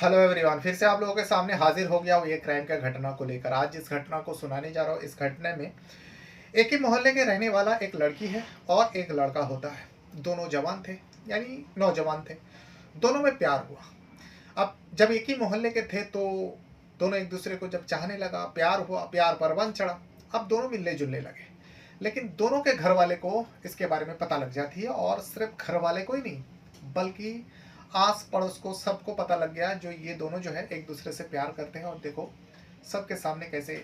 Hello everyone, फिर से आप लोगों के सामने हाजिर हो गया हूँ ये क्राइम का घटना को लेकर। आज जिस घटना को सुनाने जा रहा हूँ, इस घटने में एक ही मोहल्ले के रहने वाला एक लड़की है और एक लड़का होता है। दोनों जवान थे, यानी नौजवान थे। दोनों में प्यार हुआ। अब जब एक ही मोहल्ले के थे तो दोनों एक दूसरे को जब चाहने लगा, प्यार हुआ, प्यार परवान चढ़ा। अब दोनों मिलने जुलने लगे। लेकिन दोनों के घर वाले को इसके बारे में पता लग जाती है, और सिर्फ घर वाले को ही नहीं बल्कि आस पड़ोस को सबको पता लग गया जो ये दोनों जो है एक दूसरे से प्यार करते हैं। और देखो सबके सामने कैसे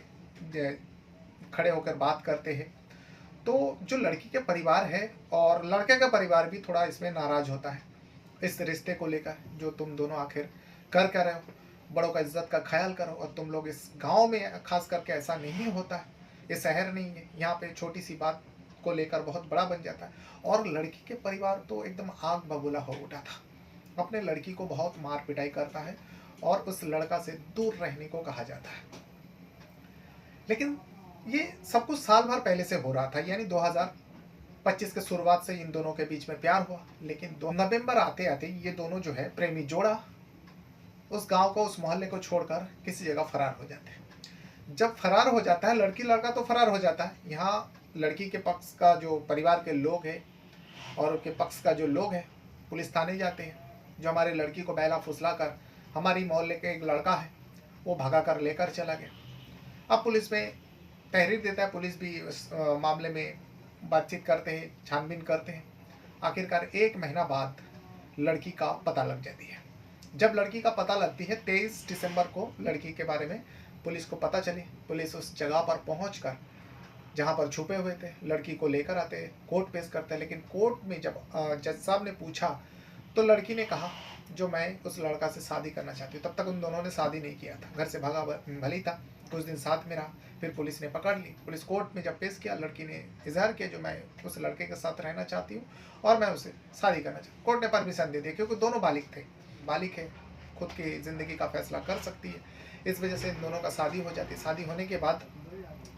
खड़े होकर बात करते हैं। तो जो लड़की के परिवार है और लड़के का परिवार भी थोड़ा इसमें नाराज होता है इस रिश्ते को लेकर। जो तुम दोनों आखिर कर रहे हो, बड़ों का इज्जत का ख्याल करो। और तुम लोग इस गांव में खास करके ऐसा नहीं होता है, ये शहर नहीं है, यहाँ पे छोटी सी बात को लेकर बहुत बड़ा बन जाता है। और लड़की के परिवार तो एकदम आग बबूला हो उठा था, अपने लड़की को बहुत मार पिटाई करता है और उस लड़का से दूर रहने को कहा जाता है। लेकिन ये सब कुछ साल भर पहले से हो रहा था, यानी 2025 के शुरुआत से इन दोनों के बीच में प्यार हुआ। लेकिन 2 नवंबर आते आते ये दोनों जो है प्रेमी जोड़ा उस गांव को, उस मोहल्ले को छोड़कर किसी जगह फरार हो जाते हैं। जब फरार हो जाता है लड़की लड़का तो फरार हो जाता है। यहाँ लड़की के पक्ष का जो परिवार के लोग हैं और उनके पक्ष का जो लोग हैं पुलिस थाने जाते हैं। जो हमारे लड़की को बहला फुसला कर हमारी मोहल्ले के एक लड़का है वो भगा कर लेकर चला गया। अब पुलिस में तहरीर देता है, पुलिस भी उस मामले में बातचीत करते हैं, छानबीन करते हैं। आखिरकार 1 महीना बाद लड़की का पता लग जाती है। जब लड़की का पता लगती है 23 दिसंबर को लड़की के बारे में पुलिस को पता चली। पुलिस उस जगह पर पहुंचकर जहाँ पर छुपे हुए थे लड़की को लेकर आते हैं, कोर्ट पेश करते हैं। लेकिन कोर्ट में जब जज साहब ने पूछा तो लड़की ने कहा जो मैं उस लड़का से शादी करना चाहती हूँ। तब तक उन दोनों ने शादी नहीं किया था, घर से भागा भली था, कुछ दिन साथ में रहा, फिर पुलिस ने पकड़ ली। पुलिस कोर्ट में जब पेश किया लड़की ने इजहार किया जो मैं उस लड़के के साथ रहना चाहती हूँ और मैं उसे शादी करना चाहती हूँ। कोर्ट ने परमिशन दे दी क्योंकि दोनों बालिक है, खुद की ज़िंदगी का फैसला कर सकती है। इस वजह से इन दोनों का शादी हो जाती है। शादी होने के बाद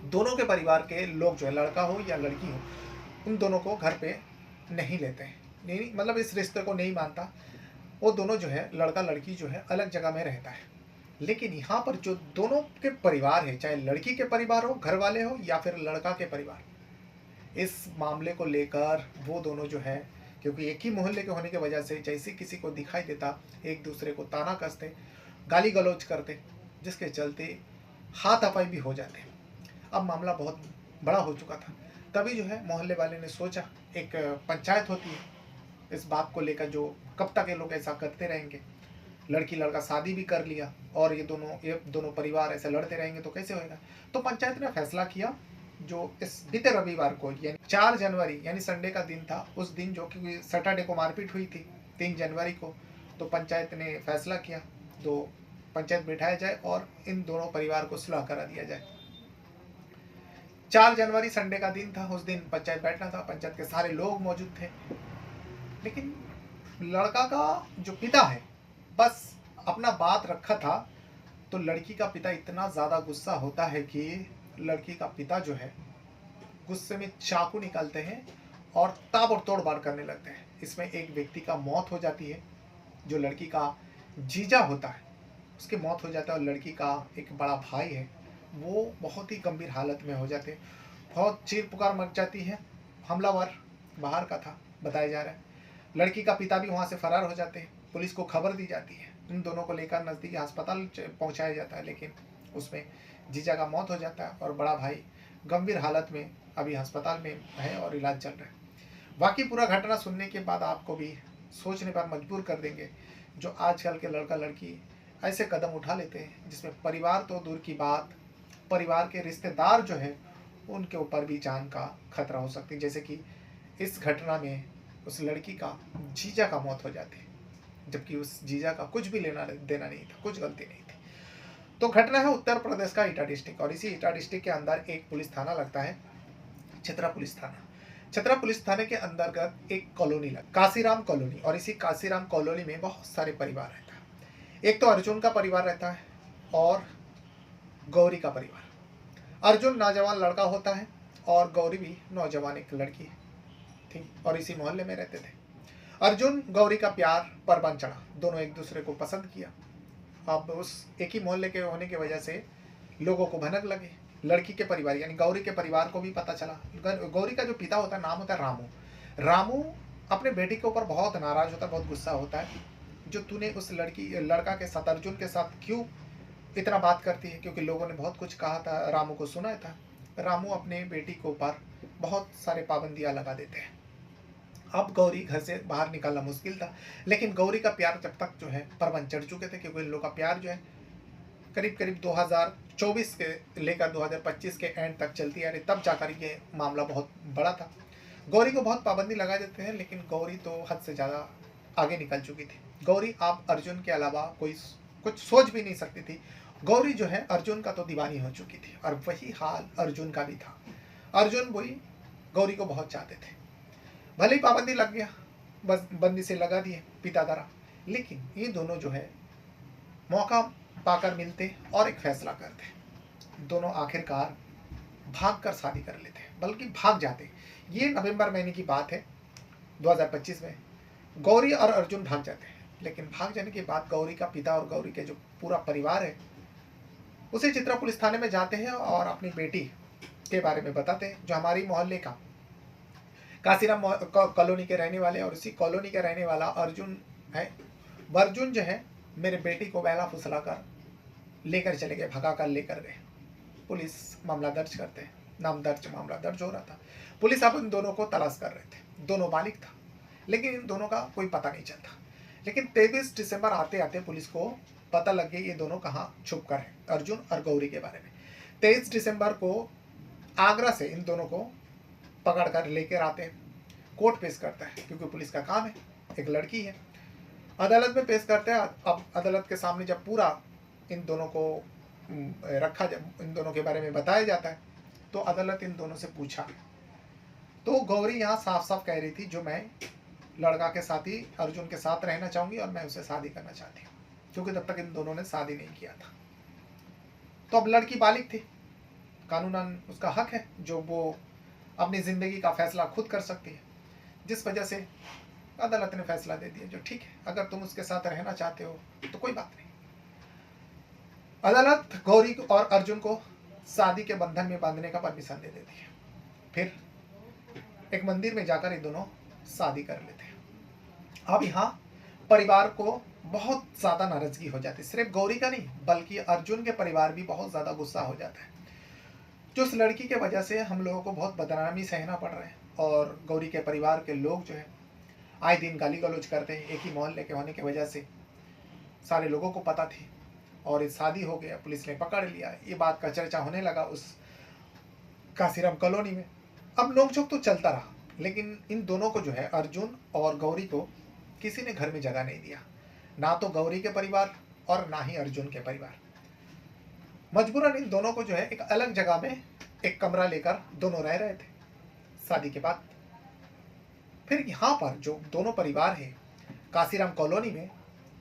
दोनों के परिवार के लोग जो है, लड़का हो या लड़की हो, उन दोनों को घर पे नहीं लेते हैं, नहीं मतलब इस रिश्ते को नहीं मानता। वो दोनों जो है लड़का लड़की जो है अलग जगह में रहता है। लेकिन यहाँ पर जो दोनों के परिवार है, चाहे लड़की के परिवार हो, घर वाले हो, या फिर लड़का के परिवार, इस मामले को लेकर वो दोनों जो है, क्योंकि एक ही मोहल्ले के होने की वजह से जैसे किसी को दिखाई देता एक दूसरे को ताना कसते, गाली गलौज करते, जिसके चलते हाथापाई भी हो जाते। अब मामला बहुत बड़ा हो चुका था। तभी जो है मोहल्ले वाले ने सोचा, एक पंचायत होती है इस बात को लेकर, जो कब तक ये लोग ऐसा करते रहेंगे। लड़की लड़का शादी भी कर लिया और ये दोनों परिवार ऐसे लड़ते रहेंगे तो कैसे होएगा। तो पंचायत ने फैसला किया, जो इस बीते रविवार को यानी 4 जनवरी यानी संडे का दिन था, उस दिन जो कि सैटरडे को मारपीट हुई थी 3 जनवरी को, तो पंचायत ने फैसला किया तो पंचायत बिठाया जाए और इन दोनों परिवार को सुलह करा दिया जाए। 4 जनवरी संडे का दिन था, उस दिन पंचायत बैठना था, पंचायत के सारे लोग मौजूद थे। लेकिन लड़का का जो पिता है बस अपना बात रखा था। तो लड़की का पिता इतना ज़्यादा गुस्सा होता है कि लड़की का पिता जो है गुस्से में चाकू निकालते हैं और ताबड़तोड़ वार करने लगते हैं। इसमें एक व्यक्ति का मौत हो जाती है, जो लड़की का जीजा होता है उसकी मौत हो जाता है। और लड़की का एक बड़ा भाई है, वो बहुत ही गंभीर हालत में हो जाते हैं। बहुत चीख पुकार मच जाती है। हमलावर बाहर का था बताया जा रहा है। लड़की का पिता भी वहाँ से फरार हो जाते हैं। पुलिस को खबर दी जाती है, इन दोनों को लेकर नज़दीकी अस्पताल पहुँचाया जाता है। लेकिन उसमें जीजा का मौत हो जाता है और बड़ा भाई गंभीर हालत में अभी अस्पताल में है और इलाज चल रहा है। बाकी पूरा घटना सुनने के बाद आपको भी सोचने पर मजबूर कर देंगे, जो आजकल के लड़का लड़की ऐसे कदम उठा लेते हैं जिसमें परिवार तो दूर की बात, परिवार के रिश्तेदार जो है उनके ऊपर भी जान का खतरा हो सकती है। जैसे कि इस घटना में उस लड़की का जीजा का मौत हो जाती है, जबकि उस जीजा का कुछ भी लेना देना नहीं था, कुछ गलती नहीं थी। तो घटना है उत्तर प्रदेश का ईटा डिस्ट्रिक्ट, और इसी ईटा डिस्ट्रिक्ट के अंदर एक पुलिस थाना लगता है, छतरा पुलिस थाना। छतरा पुलिस थाने के अंतर्गत एक कॉलोनी काशीराम कॉलोनी, और इसी काशीराम कॉलोनी में बहुत सारे परिवार रहता है। एक तो अर्जुन का परिवार रहता है और गौरी का परिवार। अर्जुन नौजवान लड़का होता है और गौरी भी नौजवान एक लड़की थी और इसी मोहल्ले में रहते थे। अर्जुन गौरी का प्यार परवान चढ़ा, दोनों एक दूसरे को पसंद किया। अब उस एक ही मोहल्ले के होने की वजह से लोगों को भनक लगी। लड़की के परिवार यानी गौरी के परिवार को भी पता चला। गौरी का जो पिता होता है नाम होता है रामू। रामू अपने बेटी के ऊपर बहुत नाराज होता है, बहुत गुस्सा होता है। जो तूने उस लड़का के साथ, अर्जुन के साथ क्यों इतना बात करती है, क्योंकि लोगों ने बहुत कुछ कहा था, रामू को सुना था। रामू अपने बेटी के ऊपर बहुत सारे पाबंदियां लगा देते हैं। अब गौरी घर से बाहर निकालना मुश्किल था, लेकिन गौरी का प्यार जब तक जो है परवन चढ़ चुके थे, क्योंकि इन लोगों का प्यार जो है करीब करीब 2024 के लेकर 2025 के एंड तक चलती आ रही, तब जाकर ये मामला बहुत बड़ा था। गौरी को बहुत पाबंदी लगा देते हैं, लेकिन गौरी तो हद से ज़्यादा आगे निकल चुकी थी। गौरी आप अर्जुन के अलावा कोई कुछ सोच भी नहीं सकती थी। गौरी जो है अर्जुन का तो दीवानी हो चुकी थी, और वही हाल अर्जुन का भी था। अर्जुन वही गौरी को बहुत चाहते थे। भले ही पाबंदी लग गया, बस बंदी से लगा दिए पिता द्वारा, लेकिन ये दोनों जो है मौका पाकर मिलते और एक फैसला करते। दोनों आखिरकार भागकर शादी कर लेते, बल्कि भाग जाते। ये नवंबर महीने की बात है 2025 में। गौरी और अर्जुन भाग जाते हैं, लेकिन भाग जाने के बाद गौरी का पिता और गौरी के जो पूरा परिवार है उसे चित्रा पुलिस थाने में जाते हैं और अपनी बेटी के बारे में बताते हैं, जो हमारी मोहल्ले का काशीराम कॉलोनी के रहने वाले और उसी कॉलोनी का रहने वाला अर्जुन है। अर्जुन जो है मेरे बेटी को बहला फुसला कर लेकर चले गए, भगा कर लेकर गए। पुलिस मामला दर्ज करते हैं, नाम दर्ज मामला दर्ज हो रहा था। पुलिस अब इन दोनों को तलाश कर रहे थे। दोनों बालिग था, लेकिन इन दोनों का कोई पता नहीं चलता। लेकिन 23 दिसंबर आते आते पुलिस को पता लग गया ये दोनों कहाँ छुप कर हैं, अर्जुन और गौरी के बारे में। 23 दिसंबर को आगरा से इन दोनों को पकड़ कर लेकर आते हैं, कोर्ट पेश करता है, क्योंकि पुलिस का काम है, एक लड़की है। अदालत में पेश करते हैं। अब अदालत के सामने जब पूरा इन दोनों को रखा, जब इन दोनों के बारे में बताया जाता है, तो अदालत इन दोनों से पूछा, तो गौरी यहाँ साफ साफ कह रही थी जो मैं लड़का के साथ ही अर्जुन के साथ रहना चाहूंगी और मैं उसे शादी करना चाहती हूँ, क्योंकि तब तक इन दोनों ने शादी नहीं किया था। तो अब लड़की बालिग थी, कानूनन उसका हक है जो वो अपनी जिंदगी का फैसला खुद कर सकती है, जिस वजह से अदालत ने फैसला दे दिया जो ठीक है, अगर तुम उसके साथ रहना चाहते हो तो कोई बात नहीं। अदालत गौरी और अर्जुन को शादी के बंधन में बांधने का परमिशन दे देती है। फिर एक मंदिर में जाकर ये दोनों शादी कर लेते हैं। अब यहाँ परिवार को बहुत ज्यादा नाराजगी हो जाती है, सिर्फ गौरी का नहीं बल्कि अर्जुन के परिवार भी बहुत ज्यादा गुस्सा हो जाता है, जो उस लड़की के वजह से हम लोगों को बहुत बदनामी सहना पड़ रहा है। और गौरी के परिवार के लोग जो है आए दिन गाली गलौज करते हैं। एक ही मोहल्ले के होने की वजह से सारे लोगों को पता थी और ये शादी हो गया, पुलिस ने पकड़ लिया। ये बात का चर्चा होने लगा उस काशीराम कॉलोनी में। अब नोकझोंक तो चलता रहा, लेकिन इन दोनों को जो है अर्जुन और गौरी को किसी ने घर में जगह नहीं दिया, ना तो गौरी के परिवार और ना ही अर्जुन के परिवार। मजबूरन इन दोनों को जो है एक अलग जगह में एक कमरा लेकर दोनों रह रहे थे शादी के बाद। फिर यहाँ पर जो दोनों परिवार है काशीराम कॉलोनी में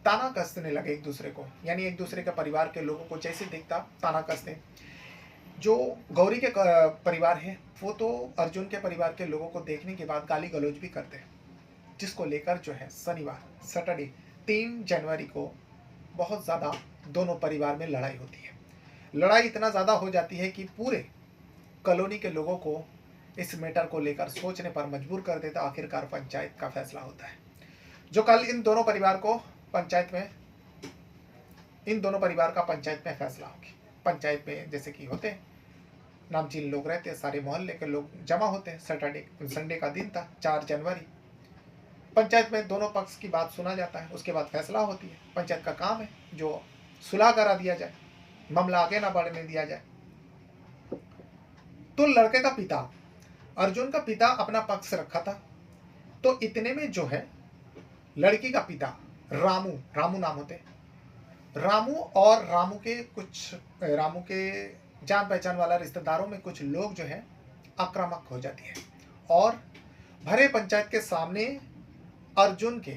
ताना कसने लगे एक दूसरे को, यानी एक दूसरे के परिवार के लोगों को जैसे देखता ताना कसते। जो गौरी के परिवार है वो तो अर्जुन के परिवार के लोगों को देखने के बाद गाली गलौज भी करते हैं, जिसको लेकर जो है शनिवार सैटरडे 3 जनवरी को बहुत ज़्यादा दोनों परिवार में लड़ाई होती है। लड़ाई इतना ज़्यादा हो जाती है कि पूरे कॉलोनी के लोगों को इस मैटर को लेकर सोचने पर मजबूर कर देता। आखिरकार पंचायत का फैसला होता है, जो कल इन दोनों परिवार को पंचायत में, इन दोनों परिवार का पंचायत में फैसला होगी। पंचायत में जैसे कि होते हैं नामचीन लोग रहते हैं, सारे मोहल्ले के लोग जमा होते हैं। सैटरडे संडे का दिन था 4 जनवरी। पंचायत में दोनों पक्ष की बात सुना जाता है, उसके बाद फैसला होती है। पंचायत का काम है जो सुलह करा दिया जाए, मामला आगे ना बढ़ने दिया जाए। तो लड़के का पिता, अर्जुन का पिता अपना पक्ष रखा था। तो इतने में जो है लड़की का पिता रामू, रामू नाम होते, रामू और रामू के जान पहचान वाला रिश्तेदारों में कुछ लोग जो है आक्रामक हो जाती है और भरे पंचायत के सामने अर्जुन के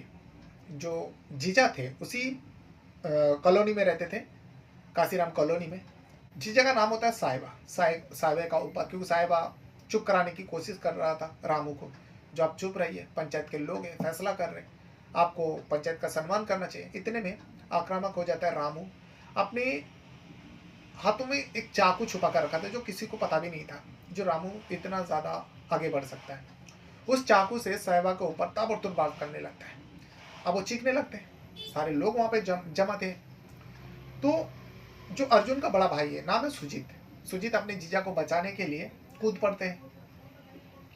जो जीजा थे, उसी कॉलोनी में रहते थे, काशीराम कॉलोनी में। जीजा का नाम होता है साहिबा। साहिबा का ऊपर, क्योंकि साहिबा चुप कराने की कोशिश कर रहा था रामू को, जो आप चुप रहिए, पंचायत के लोग हैं, फैसला कर रहे हैं, आपको पंचायत का सम्मान करना चाहिए। इतने में आक्रामक हो जाता है रामू। अपने हाथों में एक चाकू छुपा कर रखा था जो किसी को पता भी नहीं था, जो रामू इतना ज़्यादा आगे बढ़ सकता है। उस चाकू से साहिबा के ऊपर ताबड़तोड़ वार करने लगता है। अब वो चीखने लगते हैं, सारे लोग वहाँ पे जमा थे। तो जो अर्जुन का बड़ा भाई है, नाम है सुजीत। सुजीत अपने जीजा को बचाने के लिए कूद पड़ते हैं,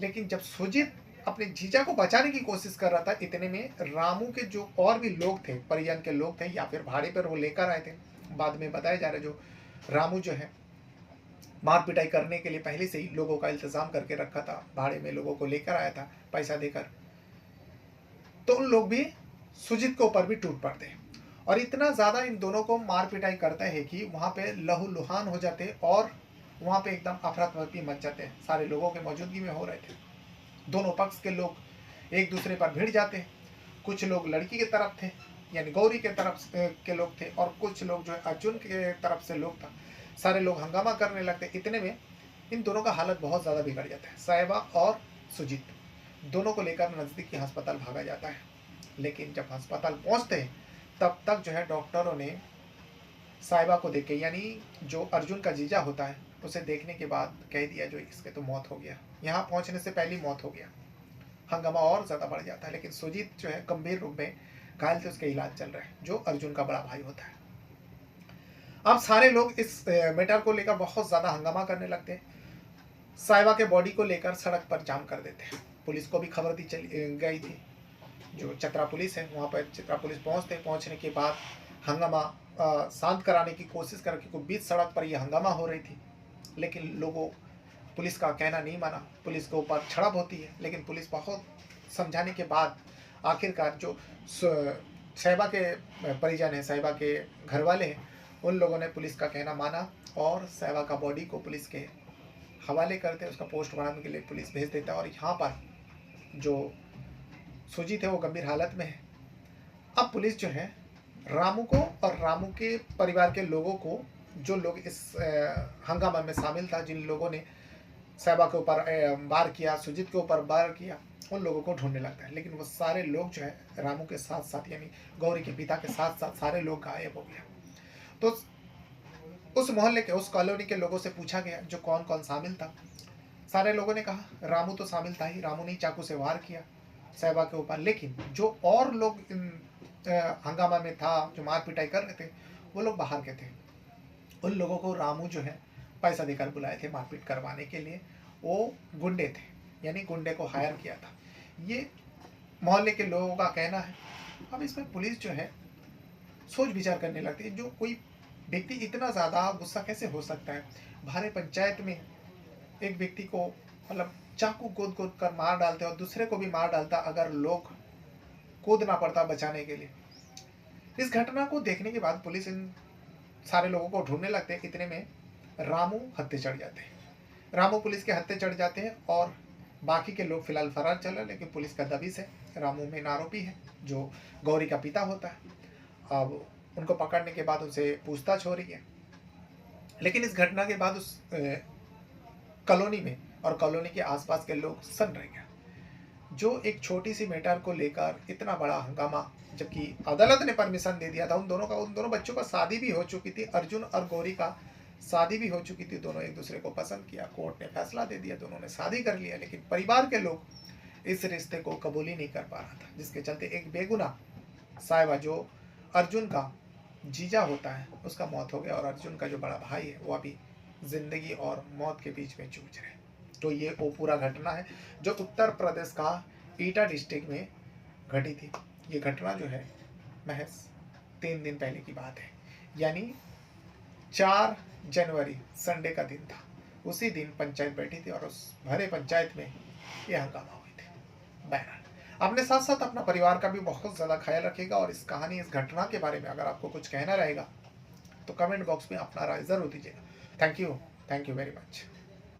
लेकिन जब सुजीत अपने जीजा को बचाने की कोशिश कर रहा था, इतने में रामू के जो और भी लोग थे, परिजन के लोग थे या फिर भाड़े पर वो लेकर आए थे, बाद में बताया जा रहा है, जो रामू जो है मार पिटाई करने के लिए पहले से ही लोगों का इंतजाम करके रखा था, भाड़े में लोगों को लेकर आया था पैसा देकर। तो उन लोग भी सुजीत के ऊपर भी टूट पड़ते हैं और इतना ज़्यादा इन दोनों को मार पिटाई करते हैं कि वहाँ पे लहूलुहान हो जाते और वहाँ पे एकदम अफरा तफरी मच जाते हैं। सारे लोगों के मौजूदगी में हो रहे थे। दोनों पक्ष के लोग एक दूसरे पर भिड़ जाते हैं। कुछ लोग लड़की की तरफ थे, यानी गौरी के तरफ के लोग थे, और कुछ लोग जो है अर्जुन के तरफ से लोग था। सारे लोग हंगामा करने लगते। इतने में इन दोनों का हालत बहुत ज़्यादा बिगड़ जाता है। साहिबा और सुजीत दोनों को लेकर नज़दीकी अस्पताल भागा जाता है। लेकिन जब अस्पताल पहुंचते हैं तब तक जो है डॉक्टरों ने साहिबा को देख के, यानी जो अर्जुन का जीजा होता है, उसे देखने के बाद कह दिया जो इसके तो मौत हो गया, यहाँ पहुंचने से पहले मौत हो गया। हंगामा और ज़्यादा बढ़ जाता है। लेकिन सुजीत जो है गंभीर रूप में घायल थे, उसका इलाज चल रहा है, जो अर्जुन का बड़ा भाई होता है। अब सारे लोग इस मैटर को लेकर बहुत ज़्यादा हंगामा करने लगते हैं। साहिबा के बॉडी को लेकर सड़क पर जाम कर देते हैं। पुलिस को भी खबर दी चली गई थी। जो चतरा पुलिस है, वहाँ पर चतरा पुलिस पहुँचने के बाद हंगामा शांत कराने की कोशिश कर, क्योंकि बीच सड़क पर यह हंगामा हो रही थी। लेकिन लोगों पुलिस का कहना नहीं माना। पुलिस के ऊपर झड़प होती है, लेकिन पुलिस बहुत समझाने के बाद आखिरकार जो साहिबा के परिजन हैं, साहिबा के घर वाले हैं, उन लोगों ने पुलिस का कहना माना और साहिबा का बॉडी को पुलिस के हवाले करते, उसका पोस्टमार्टम के लिए पुलिस भेज देता है। और यहाँ पर जो सुजीत है वो गंभीर हालत में है। अब पुलिस जो है रामू को और रामू के परिवार के लोगों को, जो लोग इस हंगामा में शामिल था, जिन लोगों ने साहिबा के ऊपर वार किया, सुजीत के ऊपर वार किया, उन लोगों को ढूंढने लगता है। लेकिन वो सारे लोग जो है रामू के साथ साथ, यानी गौरी के पिता के साथ साथ सारे लोग गायब हो गया। तो उस मोहल्ले के, उस कॉलोनी के लोगों से पूछा गया जो कौन कौन शामिल था। सारे लोगों ने कहा रामू तो शामिल था ही, रामू ने चाकू से वार किया साहिबा के ऊपर। लेकिन जो और लोग हंगामा में था, जो मार पिटाई कर रहे थे, वो लोग बाहर के थे। उन लोगों को रामू जो है पैसा देकर बुलाए थे मारपीट करवाने के लिए। वो गुंडे थे, यानी गुंडे को हायर किया था, ये मोहल्ले के लोगों का कहना है। अब इसमें पुलिस जो है सोच विचार करने लगती है, जो कोई व्यक्ति इतना ज़्यादा गुस्सा कैसे हो सकता है। भारे पंचायत में एक व्यक्ति को मतलब चाकू गोद गोद कर मार डालते और दूसरे को भी मार डालता, अगर लोग कूदना पड़ता बचाने के लिए। इस घटना को देखने के बाद पुलिस इन सारे लोगों को ढूंढने लगते हैं। इतने में रामू हत्थे चढ़ जाते हैं। रामू पुलिस के हत्थे चढ़ जाते हैं और बाकी के लोग फिलहाल फरार चल रहे, लेकिन पुलिस का दबिश है। रामू मेन आरोपी है, जो गौरी का पिता होता है। अब उनको पकड़ने के बाद उनसे पूछताछ हो रही है। लेकिन इस घटना के बाद उस कॉलोनी में और कॉलोनी के आसपास के लोग सन रह गए। जो एक छोटी सी मैटर को लेकर इतना बड़ा हंगामा, जबकि अदालत ने परमिशन दे दिया था। उन दोनों बच्चों का शादी भी हो चुकी थी, अर्जुन और गौरी का शादी भी हो चुकी थी। दोनों एक दूसरे को पसंद किया, कोर्ट ने फैसला दे दिया, दोनों ने शादी कर लिया। लेकिन परिवार के लोग इस रिश्ते को कबूल ही नहीं कर पा रहा था, जिसके चलते एक बेगुनाह साहिबा, जो अर्जुन का जीजा होता है, उसका मौत हो गया। और अर्जुन का जो बड़ा भाई है वो अभी जिंदगी और मौत के बीच में जूझ रहे। तो ये वो पूरा घटना है जो उत्तर प्रदेश का ईटा डिस्ट्रिक्ट में घटी थी। ये घटना जो है महज 3 दिन पहले की बात है, यानी 4 जनवरी संडे का दिन था। उसी दिन पंचायत बैठी थी और उस भरे पंचायत में ये हंगामा हुई थी। बहरहाल अपने साथ साथ अपना परिवार का भी बहुत ज़्यादा ख्याल रखिएगा। और इस कहानी, इस घटना के बारे में अगर आपको कुछ कहना रहेगा तो कमेंट बॉक्स में अपना राय ज़रूर दीजिएगा। Thank you very much.